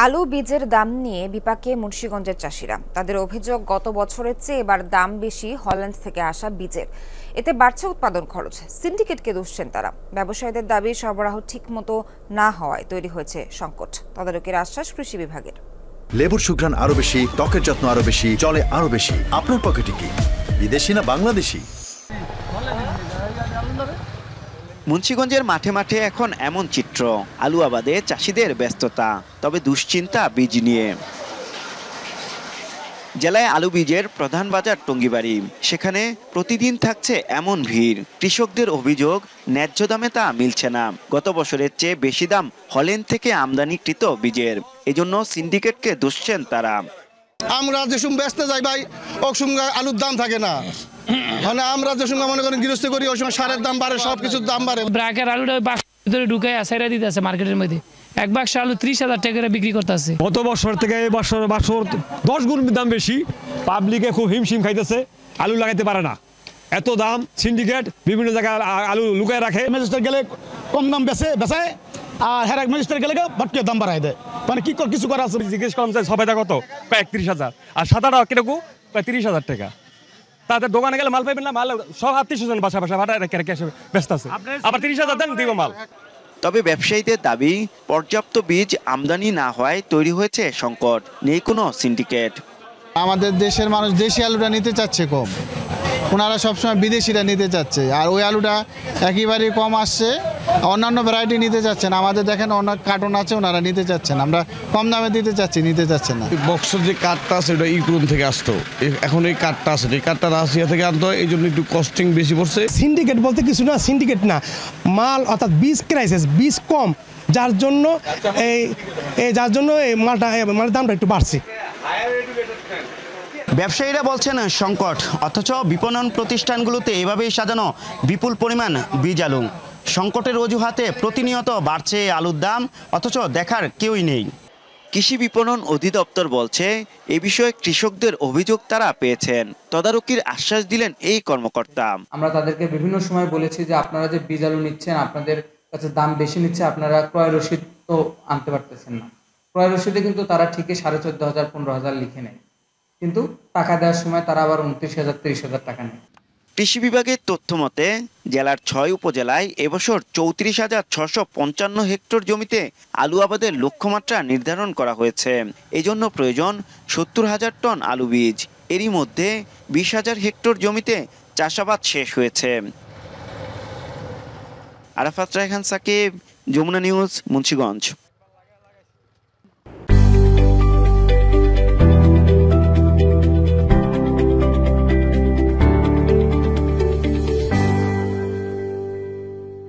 আলু বীজের দাম নিয়ে বিপাকে মুন্সিগঞ্জের চাষিরা। তাদের অভিযোগ, গত বছরের চেয়ে এবার দাম বেশি হল্যান্ড থেকে আসা বীজের। এতে বাড়ছে উৎপাদন খরচ। সিন্ডিকেটকে দুষছেন তারা। ব্যবসায়ীদের দাবি, সরবরাহ ঠিকমতো না হওয়ায় তৈরি হয়েছে সংকট। তদারকির আশ্বাস কৃষি বিভাগের। লেবুর সুঘ্রাণ আরো বেশি, ত্বকের যত্ন আরো বেশি, চলে আরো বেশি। আপনার পকেটে কি বিদেশি না বাংলাদেশি? মুন্সিগঞ্জের মাঠে মাঠে এখন এমন চিত্র, আলু আবাদে চাষিদের ব্যস্ততা, তবে দুশ্চিন্তা বীজ নিয়ে। জেলায় আলু বীজের প্রধান বাজার টঙ্গিবাড়ি। সেখানে প্রতিদিন থাকছে এমন ভিড়। কৃষকদের অভিযোগ, ন্যায্য দামে তা মিলছে না। গত বছরের চেয়ে বেশি দাম হল্যান্ড থেকে আমদানিকৃত বীজের। এজন্য সিন্ডিকেটকে দুষছেন তারা। আমরা যে সময় ব্যস্ত যাই ভাই, ওই সময় আলুর দাম থাকে না। মানে আমরা যে সময় মনে করেন গৃহস্থ করি, ওই সময় সারের দাম বাড়ে, সবকিছুর দাম বাড়ে। ব্র্যাকের আলুটা বাক্সের ভিতরে ঢুকে সাইরা দিতে আছে মার্কেটের মধ্যে। এক বাক্স আলু 30,000 টাকা করে বিক্রি করতেছে। গত বছর থেকে এই বছর 10 গুণ দাম বেশি। পাবলিকে খুব হিমশিম খাইতেছে, আলু লাগাইতে পারে না, এত দাম। সিন্ডিকেট বিভিন্ন জায়গায় আলু লুকায় রাখে। ম্যাজিস্ট্রেট গেলে কম দাম বেচায়, আর হেরাক ম্যাজিস্ট্রেট গেলে ভটকে দাম বাড়াই দেয়। মানে কি কিছু করা আছে? জিজ্ঞেস করলাম যে সবাইটা কত, 31,000, আর সাদাটা কিরকম, 30,000 টাকা। তাদের দোকানে গেলে মাল পাইবেন না, মাল সব আত্মীয়স্বজন বাসা ভাড়া রেখে ব্যস্ত আছে। আবার 30,000 দেন, দিব মাল। তবে ব্যবসায়ীদের দাবি, পর্যাপ্ত বীজ আমদানি না হওয়ায় তৈরি হয়েছে সংকট। নেই কোনো সিন্ডিকেট। আমাদের দেশের মানুষ দেশি আলুটা নিতে চাচ্ছে কম, ওনারা সবসময় বিদেশিটা নিতে চাচ্ছে। আর ওই আলুটা একেবারেই কম আসছে, অন্যান্য ভ্যারাইটি নিতে চাচ্ছেন। আমাদের দেখেন অনেক কার্টন আছে, ওনারা নিতে চাচ্ছেন, আমরা কম দামে দিতে চাচ্ছি, নিতে চাচ্ছেন না। বক্সের যে কাঠটা আছে ওটা ইউক্রেন থেকে আসতো, এখন এই কাঠটা আছে, এই কাঠটা রাশিয়া থেকে আনতো, এই জন্য একটু কস্টিং বেশি পড়ছে। সিন্ডিকেট বলতে কিছু না, সিন্ডিকেট না, মাল অর্থাৎ বীজ ক্রাইসিস, বীজ কম, যার জন্য এই মালের দামটা একটু বাড়ছে। ব্যবসায়ীরা বলছেন সংকট, অথচ বিপণন প্রতিষ্ঠানগুলোতে এভাবেই সাজানো বিপুল পরিমাণ বীজ আলু। সংকটের অজুহাতে প্রতিনিয়ত বাড়ছে আলুর দাম, অথচ দেখার কেউই নেই। কৃষি বিপণন অধিদপ্তর বলছে, এ বিষয়ে কৃষকদের অভিযোগ তারা পেয়েছেন। তদারকির আশ্বাস দিলেন এই কর্মকর্তা। আমরা তাদেরকে বিভিন্ন সময় বলেছি যে আপনারা যে বীজ আলু নিচ্ছেন, আপনাদের কাছে দাম বেশি নিচ্ছে, আপনারা ক্রয় রসিদ তো আনতে পারতেছেন না। ক্রয় রসিদে কিন্তু তারা ঠিকই 14,500 15,000 লিখে নেয়, কিন্তু টাকা দেওয়ার সময় তারা আবার 29,000 30,000 টাকা নেয়। কৃষি বিভাগের তথ্য মতে জেলার 6 উপজেলায় এবছর 34,655 হেক্টর জমিতে আলু আবাদের লক্ষ্যমাত্রা নির্ধারণ করা হয়েছে। এজন্য প্রয়োজন 70,000 টন আলু বীজ। এরই মধ্যে 20,000 হেক্টর জমিতে চাষাবাদ শেষ হয়েছে। আরাফাত রায়হান সাকিব, যমুনা নিউজ, মুন্সিগঞ্জ।